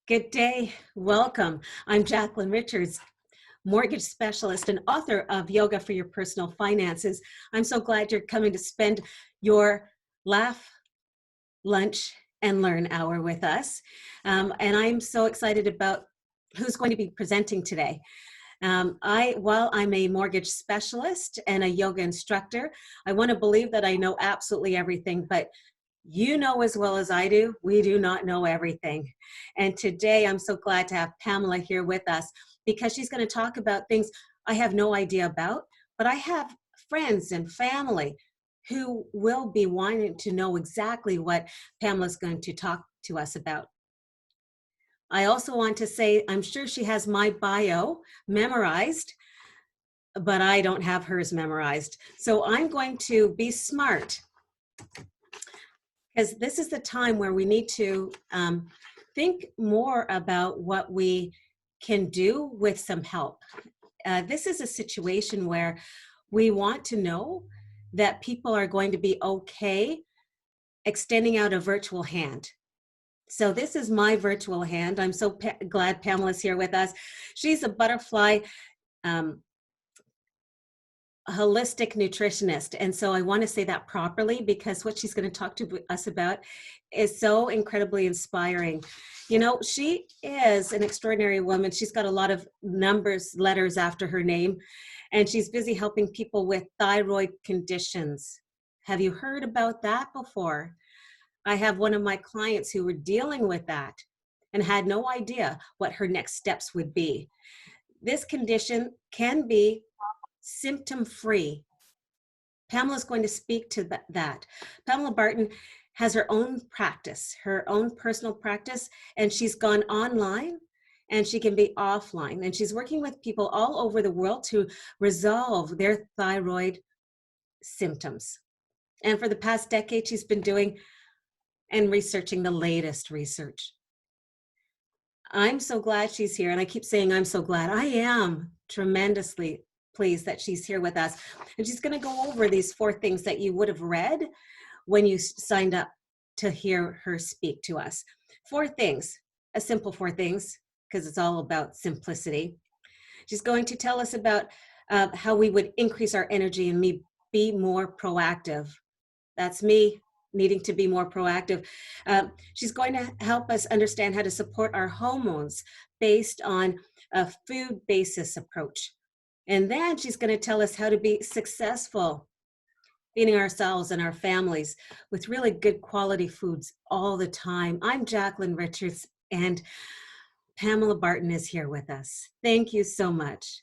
Good day. Welcome. I'm Jacqueline Richards, mortgage specialist and author of Yoga for Your Personal Finances. I'm so glad you're coming to spend your laugh, lunch, and learn hour with us. And I'm so excited about who's going to be presenting today. While I'm a mortgage specialist and a yoga instructor, I want to believe that I know absolutely everything, but you know as well as I do, we do not know everything. And today I'm so glad to have Pamela here with us because she's going to talk about things I have no idea about, but I have friends and family who will be wanting to know exactly what Pamela's going to talk to us about. I also want to say, I'm sure she has my bio memorized, but I don't have hers memorized. So I'm going to be smart, because this is the time where we need to think more about what we can do with some help. This is a situation where we want to know that people are going to be okay extending out a virtual hand. So this is my virtual hand. I'm so glad Pamela's here with us. She's a butterfly holistic nutritionist. And so I want to say that properly because what she's going to talk to us about is so incredibly inspiring. You know, she is an extraordinary woman. She's got a lot of letters after her name, and she's busy helping people with thyroid conditions. Have you heard about that before? I have one of my clients who were dealing with that and had no idea what her next steps would be. This condition can be symptom-free. Pamela's going to speak to that. Pamela Barton has her own practice, her own personal practice, and she's gone online and she can be offline. And she's working with people all over the world to resolve their thyroid symptoms. And for the past decade, she's been doing and researching the latest research. I'm so glad she's here. And I keep saying I'm so glad. I am tremendously pleased that she's here with us. And she's going to go over these 4 things that you would have read when you signed up to hear her speak to us. 4 things, a simple 4 things, because it's all about simplicity. She's going to tell us about how we would increase our energy and be more proactive. That's me needing to be more proactive. She's going to help us understand how to support our hormones based on a food basis approach. And then she's going to tell us how to be successful feeding ourselves and our families with really good quality foods all the time. I'm Jacqueline Richards, and Pamela Barton is here with us. Thank you so much.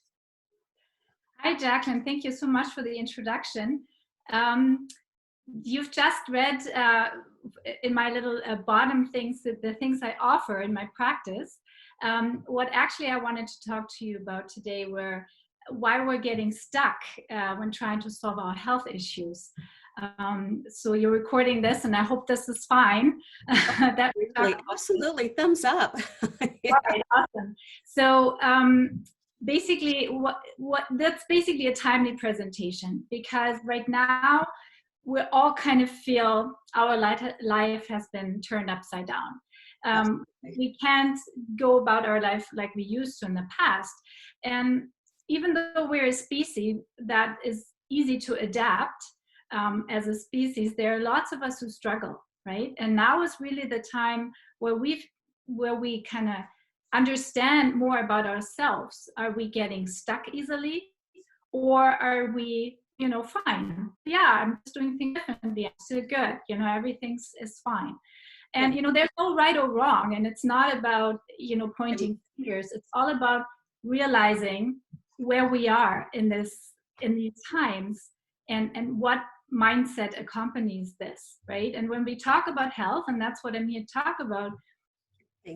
Hi, Jacqueline. Thank you so much for the introduction. You've just read in my little bottom things, the things I offer in my practice. What actually I wanted to talk to you about today were why we're getting stuck when trying to solve our health issues. So you're recording this, and I hope this is fine. Absolutely, thumbs up. Yeah. Right, awesome. So basically, what that's basically a timely presentation, because right now we all kind of feel our life has been turned upside down. We can't go about our life like we used to in the past. And even though we're a species that is easy to adapt as a species, there are lots of us who struggle, right? And now is really the time where we kind of understand more about ourselves. Are we getting stuck easily, or are we, fine? Yeah, I'm just doing things differently. I'm still good. Everything is fine. And, there's no right or wrong. And it's not about, pointing fingers. It's all about realizing where we are in these times and what mindset accompanies this, right? And when we talk about health, and that's what I'm here to talk about,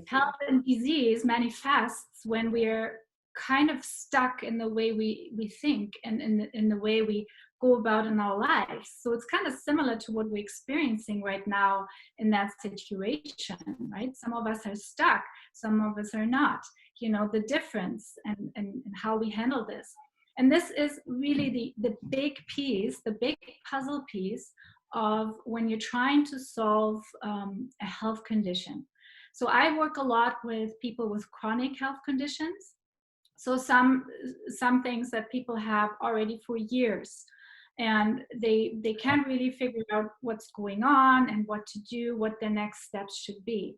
health and disease manifests when we're kind of stuck in the way we think and in the way we go about in our lives. So it's kind of similar to what we're experiencing right now in that situation, right? Some of us are stuck, some of us are not. The difference and how we handle this. And this is really the big piece, the big puzzle piece of when you're trying to solve a health condition. So I work a lot with people with chronic health conditions. So some things that people have already for years, and they can't really figure out what's going on and what to do, what the next steps should be.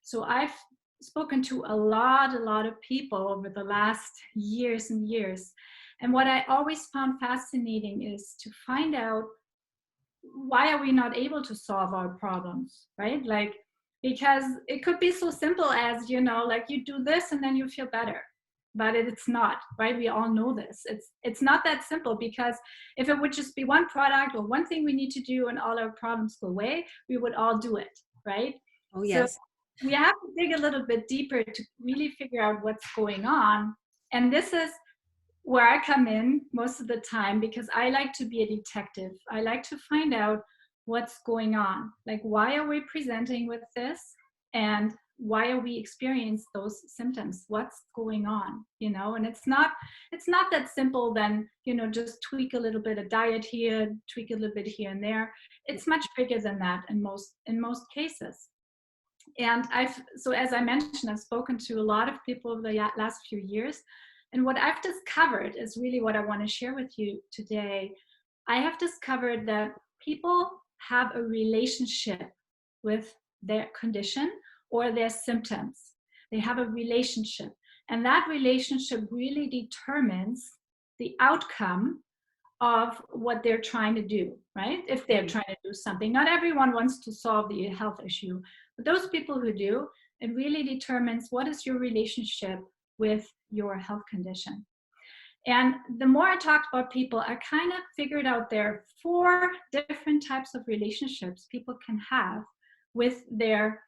So I've spoken to a lot of people over the last years and years. And what I always found fascinating is to find out, why are we not able to solve our problems, right? Like, because it could be so simple as, like you do this and then you feel better. But it's not, right? We all know this. It's not that simple, because if it would just be one product or one thing we need to do and all our problems go away, we would all do it, right? Oh, So yes. we have to dig a little bit deeper to really figure out what's going on. And this is where I come in most of the time, because I like to be a detective. I like to find out what's going on. Like, why are we presenting with this? And why are we experiencing those symptoms? What's going on? And it's not that simple then, just tweak a little bit of diet here, tweak a little bit here and there. It's much bigger than that in most cases. And so as I mentioned, I've spoken to a lot of people over the last few years. And what I've discovered is really what I want to share with you today. I have discovered that people have a relationship with their condition or their symptoms. They have a relationship. And that relationship really determines the outcome of what they're trying to do, right? If they're trying to do something. Not everyone wants to solve the health issue, but those people who do, it really determines what is your relationship with your health condition. And the more I talked about people, I kind of figured out there are 4 different types of relationships people can have with their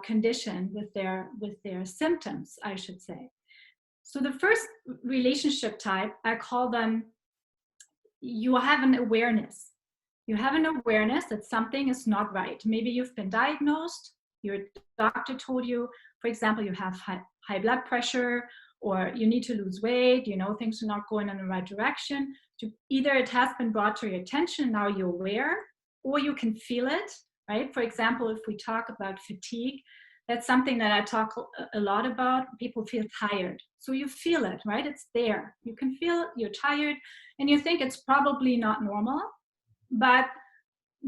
condition, with their symptoms, I should say. So the first relationship type, I call them, you have an awareness. You have an awareness that something is not right. Maybe you've been diagnosed, your doctor told you, for example, you have high blood pressure, or you need to lose weight, things are not going in the right direction. So either it has been brought to your attention, now you're aware, or you can feel it, right? For example, if we talk about fatigue, that's something that I talk a lot about. People feel tired. So you feel it, right? It's there. You can feel it, you're tired, and you think it's probably not normal, but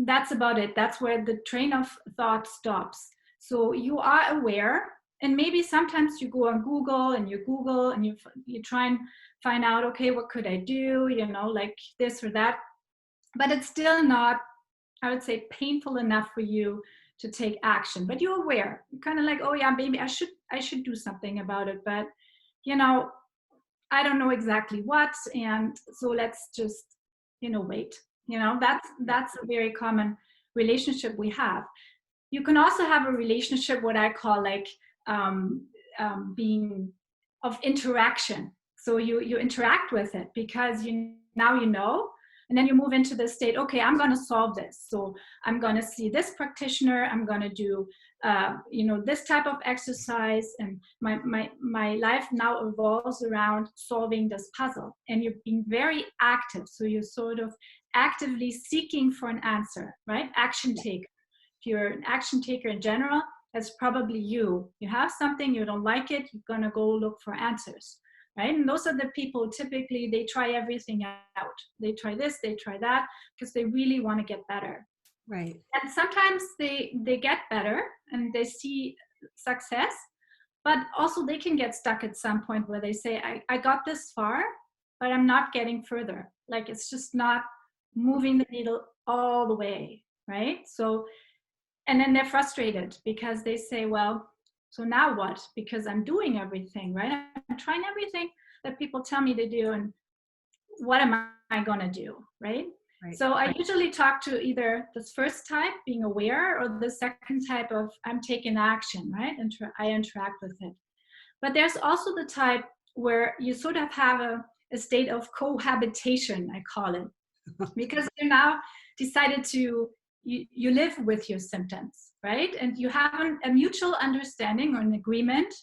that's about it. That's where the train of thought stops. So you are aware, and maybe sometimes you go on Google and you try and find out, okay, what could I do, like this or that, but it's still not, I would say, painful enough for you to take action. But you're aware. You're kind of like, oh yeah, maybe I should do something about it, but I don't know exactly what, and so let's just wait. That's a very common relationship we have. You can also have a relationship, what I call like being of interaction. So you interact with it because now you know, and then you move into the state, okay, I'm going to solve this. So I'm going to see this practitioner, I'm going to do this type of exercise, and my life now evolves around solving this puzzle. And you're being very active, so you're sort of actively seeking for an answer, right? Action taker. If you're an action taker in general, that's probably you. You have something, you don't like it, you're gonna go look for answers, right? And those are the people, typically, they try everything out. They try this, they try that, because they really want to get better. Right. And sometimes they get better and they see success, but also they can get stuck at some point where they say, I got this far, but I'm not getting further. Like, it's just not moving the needle all the way, right? So, and then they're frustrated because they say, well, so now what? Because I'm doing everything, right? I'm trying everything that people tell me to do, and what am I going to do, right? Right. So I usually talk to either this first type, being aware, or the second type of I'm taking action, right? And I interact with it. But there's also the type where you sort of have a state of cohabitation, I call it, because you now decided to, you live with your symptoms, right? And you have a mutual understanding or an agreement.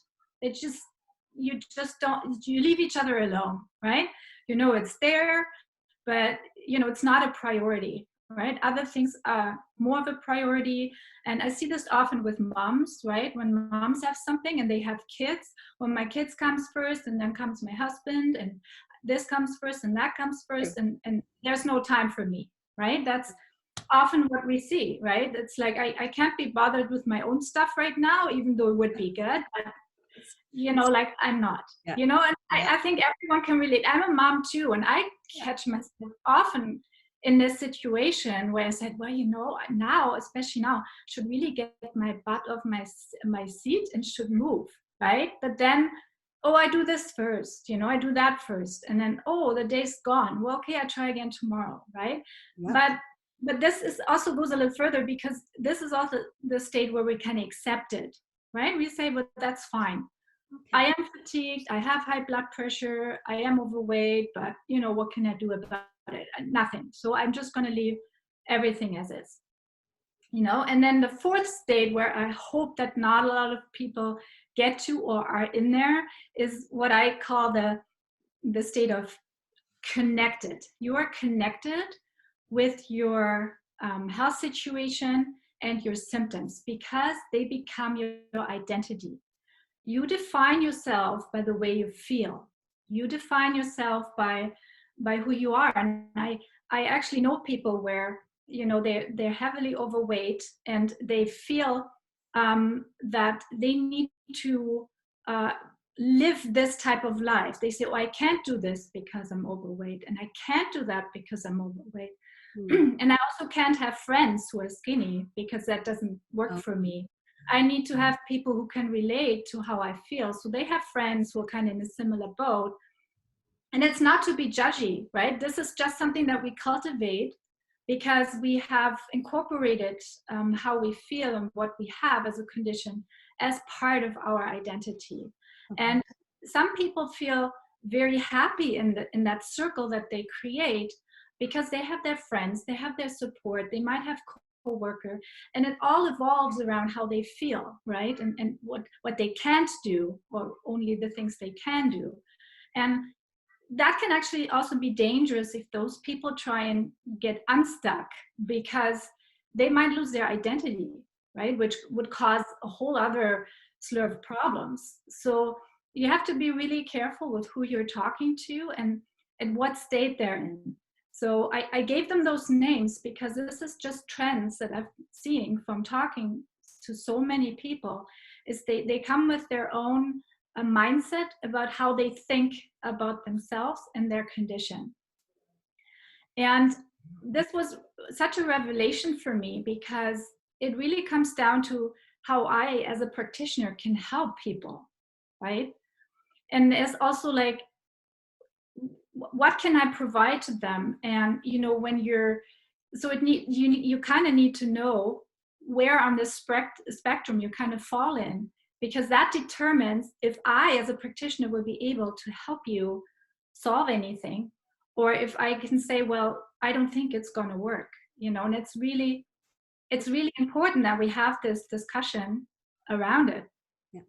You just don't, you leave each other alone, right? It's there, but it's not a priority. right? Other things are more of a priority. And I see this often with moms, right? When moms have something and they have kids, when my kids comes first and then comes my husband and this comes first and that comes first and there's no time for me, right? That's often what we see, right? It's like, I can't be bothered with my own stuff right now, even though it would be good, but like I'm not, Yeah. and Yeah. I think everyone can relate. I'm a mom too, and I catch myself often in this situation where I said, well, now, especially now, should really get my butt off my seat and should move, right? But then, I do this first, I do that first, and then, the day's gone. Well, okay, I try again tomorrow, right? Yeah. But this is also goes a little further, because this is also the state where we can accept it, right? We say, well, that's fine. Okay. I am fatigued, I have high blood pressure, I am overweight, but what can I do about it? Nothing. So I'm just going to leave everything as is. And then the fourth state, where I hope that not a lot of people get to or are in there, is what I call the state of connected. You are connected with your health situation and your symptoms, because they become your identity. You define yourself by the way you feel. You define yourself by who you are. And I actually know people where they're heavily overweight and they feel that they need to live this type of life. They say, I can't do this because I'm overweight, and I can't do that because I'm overweight. And I also can't have friends who are skinny because that doesn't work for me. I need to have people who can relate to how I feel. So they have friends who are kind of in a similar boat. And it's not to be judgy, right? This is just something that we cultivate because we have incorporated how we feel and what we have as a condition as part of our identity. Okay. And some people feel very happy in that circle that they create, because they have their friends, they have their support, they might have co-worker, and it all evolves around how they feel, right? And what they can't do, or only the things they can do. And that can actually also be dangerous if those people try and get unstuck, because they might lose their identity, right? Which would cause a whole other slew of problems. So you have to be really careful with who you're talking to and what state they're in. So I gave them those names because this is just trends that I'm seeing from talking to so many people, is they come with their own mindset about how they think about themselves and their condition. And this was such a revelation for me, because it really comes down to how I, as a practitioner, can help people, right? And it's also like, what can I provide to them? And when you're, so you kind of need to know where on the spectrum you kind of fall in, because that determines if I, as a practitioner, will be able to help you solve anything, or if I can say, well, I don't think it's going to work, and it's really important that we have this discussion around it. Yeah.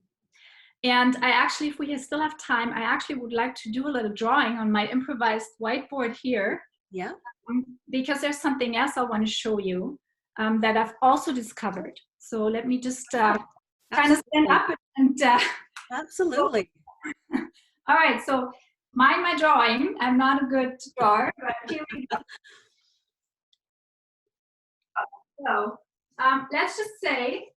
And I actually, if we still have time, I actually would like to do a little drawing on my improvised whiteboard here. Yeah. Because there's something else I want to show you that I've also discovered. So let me just kind of stand up and absolutely. All right, so mind my drawing. I'm not a good drawer, but here we go. So let's just say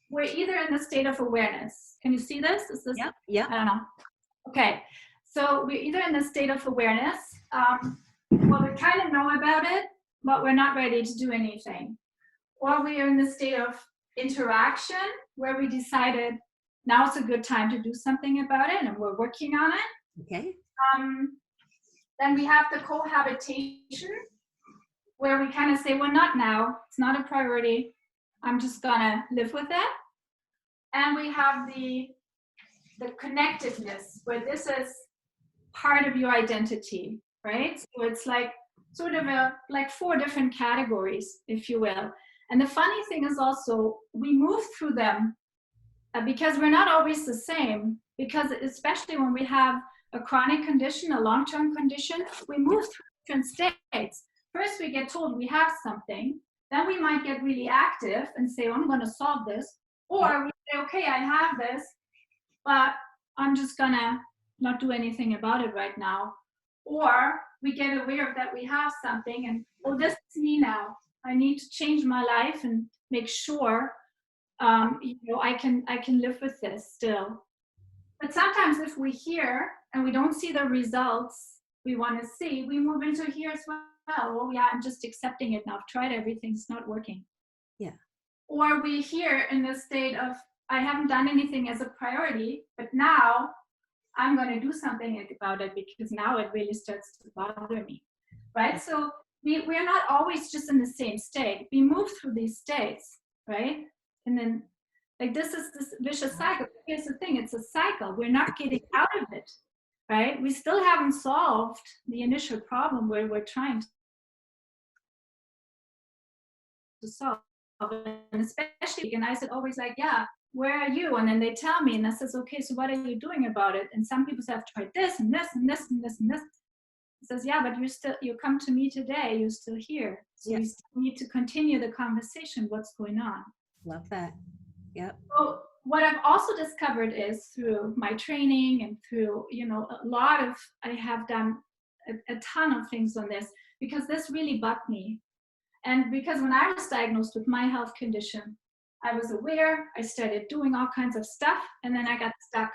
we're either in the state of awareness. Can you see this? Is this? Yeah. I don't know. Okay, so we're either in the state of awareness. Well, we kind of know about it, but we're not ready to do anything. Or we are in the state of interaction, where we decided now's a good time to do something about it, and we're working on it. Okay. Then we have the cohabitation, where we kind of say, well, not now. It's not a priority. I'm just gonna live with it. And we have the connectiveness, where this is part of your identity, right? So it's like sort of like 4 different categories, if you will. And the funny thing is also, we move through them because we're not always the same, because especially when we have a chronic condition, a long-term condition, we move through different states. first we get told we have something, then we might get really active and say, oh, I'm going to solve this. Or we say, okay, I have this, but I'm just going to not do anything about it right now. Or we get aware that we have something and, oh, this is me now. I need to change my life and make sure I can live with this still. But sometimes if we hear and we don't see the results we want to see, we move into here as well. Oh yeah, I'm just accepting it now. I've tried everything, it's not working. Yeah. Or we hear in the state of, I haven't done anything as a priority, but now I'm going to do something about it because now it really starts to bother me, right? So we're not always just in the same state. We move through these states, right? And then like this is this vicious cycle. Here's the thing, it's a cycle. We're not getting out of it, right? We still haven't solved the initial problem where we're trying to solve. And especially, and I said always like, yeah, where are you? And then they tell me, and I says, okay, so what are you doing about it? And some people say, I've tried this and this and this and this and this. He says, yeah, but you come to me today, you're still here. So we still need to continue the conversation, what's going on. Love that. Yep. So what I've also discovered is through my training and through, I have done a ton of things on this because this really bugged me. And because when I was diagnosed with my health condition, I was aware, I started doing all kinds of stuff, and then I got stuck.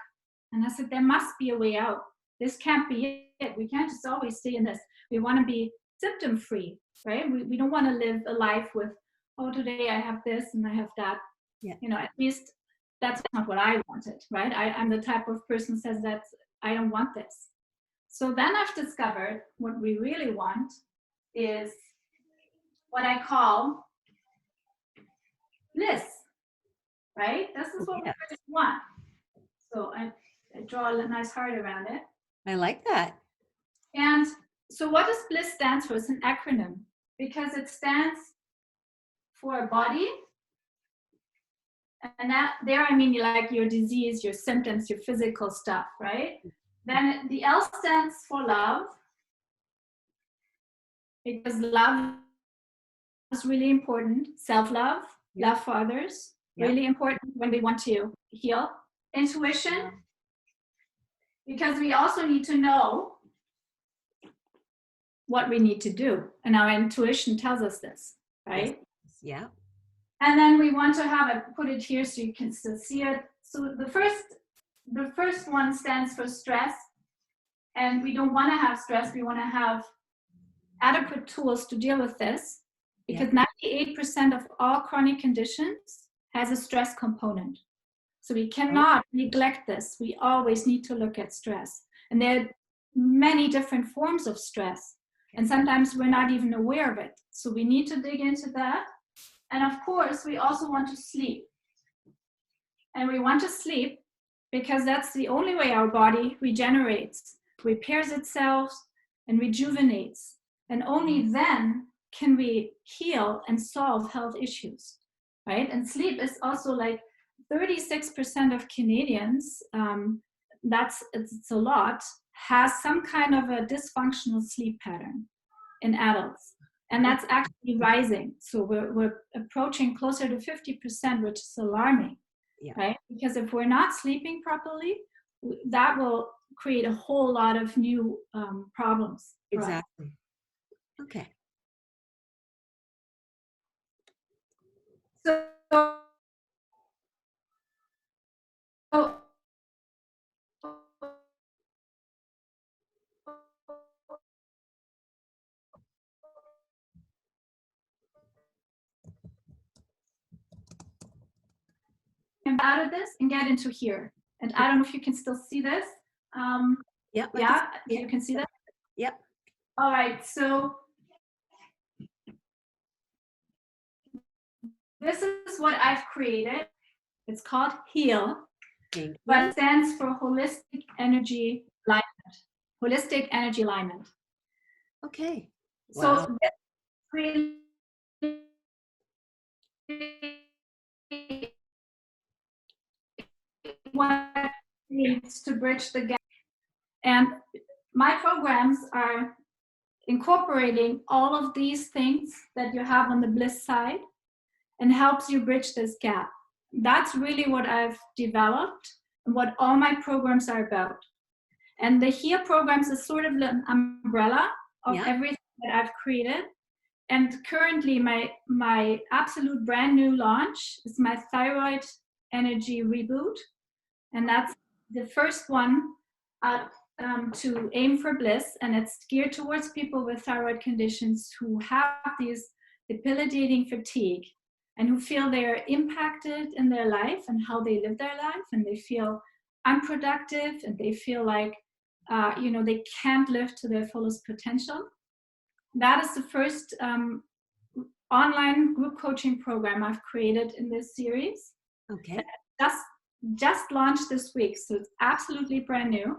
And I said, there must be a way out. This can't be it. We can't just always stay in this. We want to be symptom-free, right? We don't want to live a life with, oh, today I have this and I have that. Yeah. At least that's not what I wanted, right? I'm the type of person who says that I don't want this. So then I've discovered what we really want is what I call bliss, right? This is what we really want. So I draw a nice heart around it. I like that. And so what does bliss stand for? It's an acronym because it stands for a body. And I mean like your disease, your symptoms, your physical stuff, right? Then the L stands for love, because love is really important. Self-love, love for others, really important when we want to heal. Intuition, because we also need to know what we need to do. And our intuition tells us this, right? Yeah. And then we want to have it, put it here so you can still see it. So the first one stands for stress. And we don't want to have stress. We want to have adequate tools to deal with this, because 98% of all chronic conditions has a stress component. So we cannot neglect this. We always need to look at stress. And there are many different forms of stress. And sometimes we're not even aware of it. So we need to dig into that. And of course, we also want to sleep. And we want to sleep because that's the only way our body regenerates, repairs itself, and rejuvenates. And only then can we heal and solve health issues, right? And sleep is also like 36% of Canadians, it's a lot, has some kind of a dysfunctional sleep pattern in adults. And that's actually rising. So we're approaching closer to 50%, which is alarming, right? Because if we're not sleeping properly, that will create a whole lot of new problems. Exactly. Okay. So out of this and get into here. And I don't know if you can still see this. Yep. Yeah, you can see that? Yep. All right, so this is what I've created. It's called H.E.A.L, but it stands for Holistic Energy Alignment. Holistic Energy Alignment. Okay. So Wow. really what needs to bridge the gap. And my programs are incorporating all of these things that you have on the bliss side and helps you bridge this gap. That's really what I've developed and what all my programs are about. And the H.E.A.L programs is sort of an umbrella of everything that I've created. And currently my absolute brand new launch is my Thyroid Energy Reboot. And that's the first one to aim for bliss. And it's geared towards people with thyroid conditions who have these debilitating fatigue and who feel they're impacted in their life and how they live their life, and they feel unproductive and they feel like they can't live to their fullest potential. That is the first online group coaching program I've created in this series. Okay. Just launched this week, so it's absolutely brand new.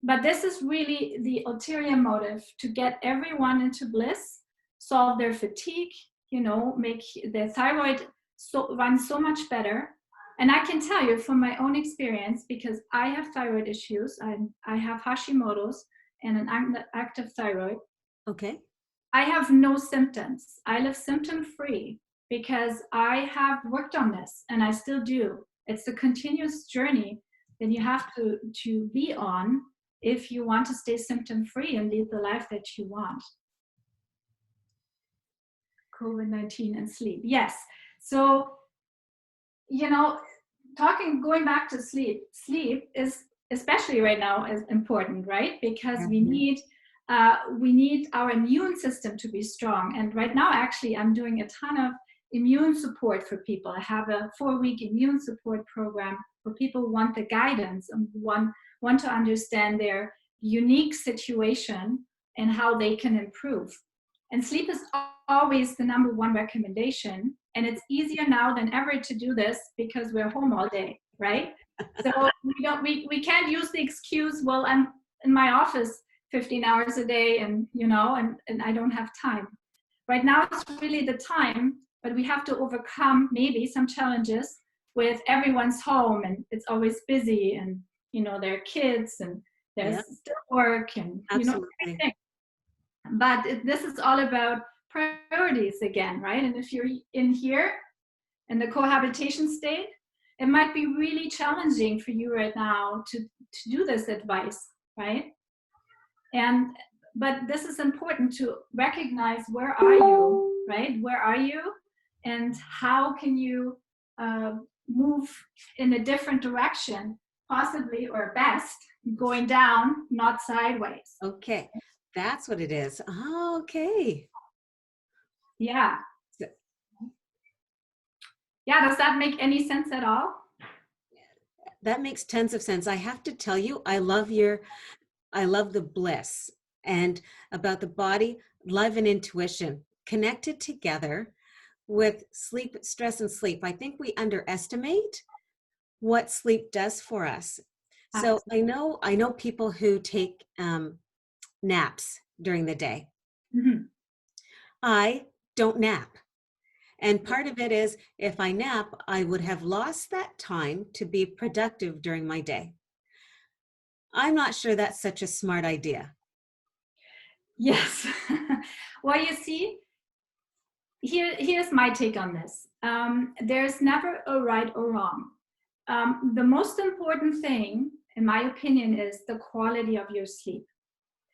But this is really the ulterior motive, to get everyone into bliss, solve their fatigue, make their thyroid run so much better. And I can tell you from my own experience, because I have thyroid issues, I have Hashimoto's and an active thyroid. Okay. I have no symptoms. I live symptom-free because I have worked on this, and I still do. It's a continuous journey that you have to be on if you want to stay symptom-free and live the life that you want. COVID-19 and sleep. Yes. So, going back to sleep is, especially right now, is important, right? Because we need our immune system to be strong. And right now, actually, I'm doing a ton of immune support for people. I have a 4-week immune support program where people want the guidance and want to understand their unique situation and how they can improve. And sleep is always the #1 recommendation. And it's easier now than ever to do this because we're home all day, right? So we can't use the excuse, well, I'm in my office 15 hours a day and I don't have time. Right now it's really the time, but we have to overcome maybe some challenges with everyone's home and it's always busy, and there are kids and there's still work and everything. But this is all about priorities again, right? And if you're in here in the cohabitation state, it might be really challenging for you right now to do this advice, right? But this is important to recognize, where are you, right? Where are you, and how can you move in a different direction, possibly, or best, going down, not sideways. Okay. That's what it is. Oh, okay. Yeah. Yeah, does that make any sense at all? That makes tons of sense. I have to tell you, I love the bliss and about the body, love and intuition connected together with sleep, stress and sleep. I think we underestimate what sleep does for us. So I know people who take naps during the day. Mm-hmm. I don't nap. And part of it is, if I nap, I would have lost that time to be productive during my day. I'm not sure that's such a smart idea. Yes. Well, you see, here's my take on this. There's never a right or wrong. The most important thing, in my opinion, is the quality of your sleep.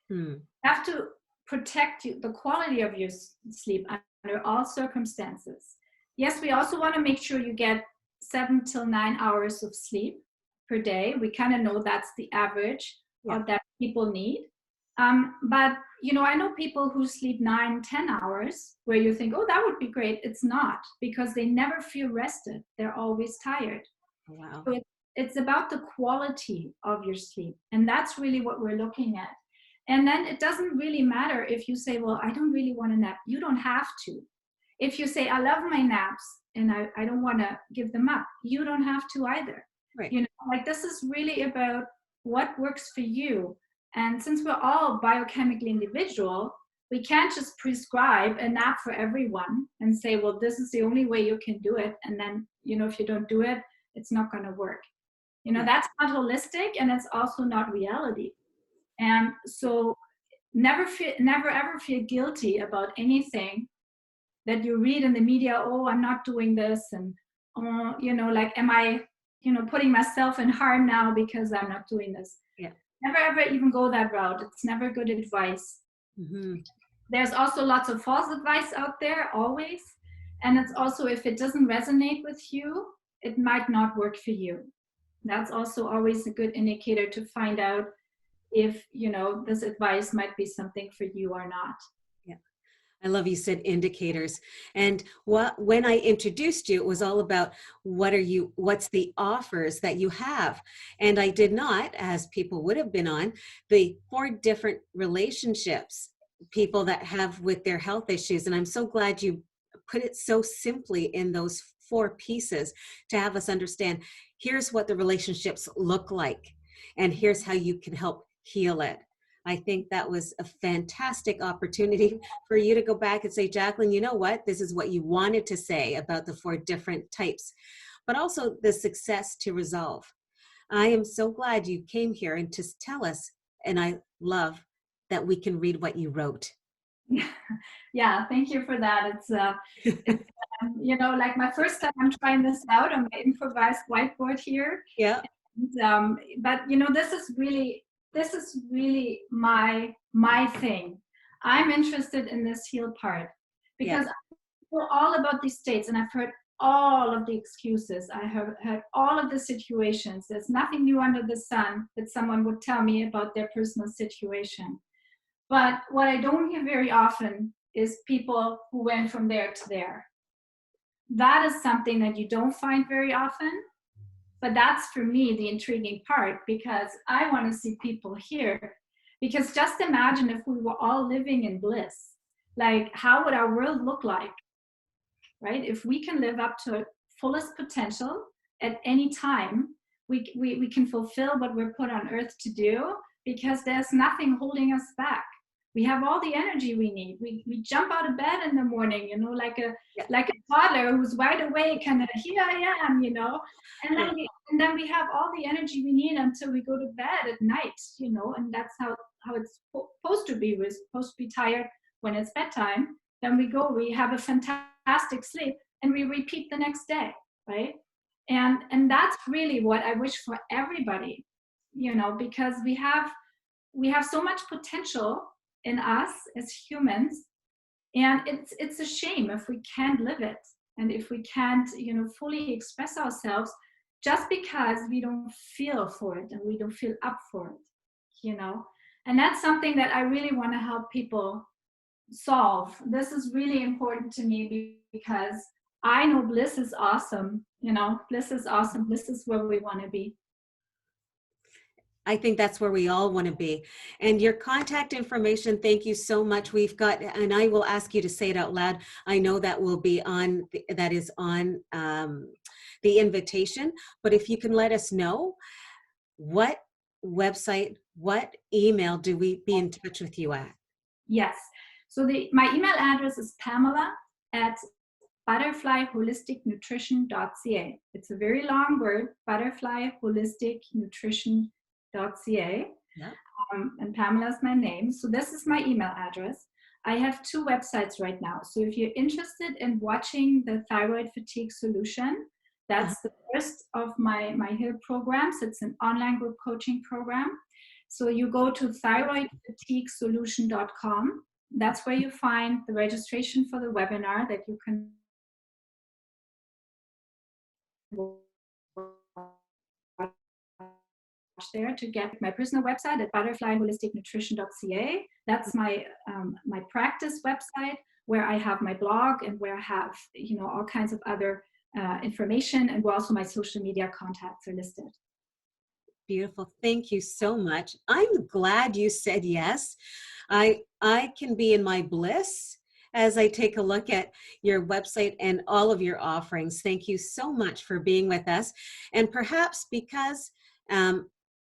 You have to protect the quality of your sleep under all circumstances. Yes, we also want to make sure you get 7 till 9 hours of sleep per day. We kind of know that's the average of that people need. But I know people who sleep 9, 10 hours where you think, oh, that would be great. It's not, because they never feel rested. They're always tired. Wow. So it's about the quality of your sleep. And that's really what we're looking at. And then it doesn't really matter if you say, well, I don't really want to nap. You don't have to. If you say, I love my naps and I don't want to give them up, you don't have to either. Right. This is really about what works for you. And since we're all biochemically individual, we can't just prescribe a nap for everyone and say, well, this is the only way you can do it. And then, if you don't do it, it's not going to work. That's not holistic, and it's also not reality. And so never ever feel guilty about anything that you read in the media. Oh, I'm not doing this, and like, am I, putting myself in harm now because I'm not doing this? Yeah. Never ever even go that route. It's never good advice. Mm-hmm. There's also lots of false advice out there, always. And it's also, if it doesn't resonate with you, it might not work for you. That's also always a good indicator to find out if, this advice might be something for you or not. Yeah. I love you said indicators. And when I introduced you, it was all about what's the offers that you have. And I did not, as people would have been on, the 4 different relationships people that have with their health issues. And I'm so glad you put it so simply in those 4 pieces to have us understand, here's what the relationships look like, and here's how you can help heal it. I think that was a fantastic opportunity for you to go back and say, Jacqueline, you know what? This is what you wanted to say about the 4 different types, but also the success to resolve. I am so glad you came here and to tell us, and I love that we can read what you wrote. Yeah, thank you for that. It's like my first time I'm trying this out on my improvised whiteboard here. Yeah. And, but this is really my thing. I'm interested in this heal part because Yeah. I know all about these states, and I've heard all of the excuses. I have heard all of the situations. There's nothing new under the sun that someone would tell me about their personal situation. But what I don't hear very often is people who went from there to there. That is something that you don't find very often. But that's, for me, the intriguing part, because I want to see people here. Because just imagine if we were all living in bliss, like, how would our world look like, right? If we can live up to fullest potential at any time, we can fulfill what we're put on earth to do, because there's nothing holding us back. We have all the energy we need. We jump out of bed in the morning, like a toddler who's wide awake, kind of, here I am, and then we have all the energy we need until we go to bed at night, and that's how it's supposed to be. We're supposed to be tired when it's bedtime. Then we have a fantastic sleep, and we repeat the next day, right? And that's really what I wish for everybody, because we have so much potential in us as humans, and it's a shame if we can't live it, and if we can't fully express ourselves, just because we don't feel for it and we don't feel up for it, and that's something that I really want to help people solve. This is really important to me, because I know bliss is awesome. Bliss is awesome. Bliss is where we want to be. I think that's where we all want to be. And your contact information, thank you so much. We've got, and I will ask you to say it out loud. I know that will be on, that is on the invitation, but if you can let us know, what website, what email do we be in touch with you at? Yes. So my email address is Pamela@butterflyholisticnutrition.ca. It's a very long word, butterflyholisticnutrition.ca. Yeah. And Pamela's my name. So this is my email address. I have 2 websites right now. So if you're interested in watching the thyroid fatigue solution, that's the first of my H.E.A.L programs. It's an online group coaching program. So you go to thyroidfatiguesolution.com. That's where you find the registration for the webinar that you can there to get my personal website at butterflyholisticnutrition.ca. That's my my practice website, where I have my blog and where I have all kinds of other information, and where also my social media contacts are listed. Beautiful. Thank you so much. I'm glad you said yes. I can be in my bliss as I take a look at your website and all of your offerings. Thank you so much for being with us. And perhaps because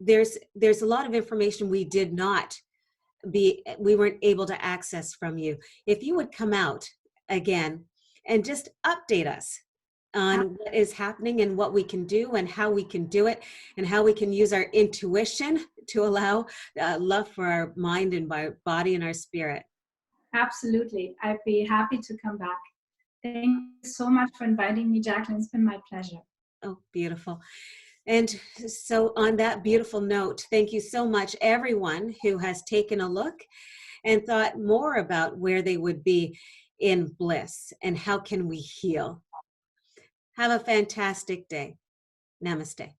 there's a lot of information we weren't able to access from you. If you would come out again and just update us on what is happening and what we can do and how we can do it and how we can use our intuition to allow love for our mind and our body and our spirit. Absolutely. I'd be happy to come back. Thank you so much for inviting me, Jacqueline. It's been my pleasure. Oh, beautiful. And so on that beautiful note, thank you so much, everyone who has taken a look and thought more about where they would be in bliss and how can we heal. Have a fantastic day. Namaste.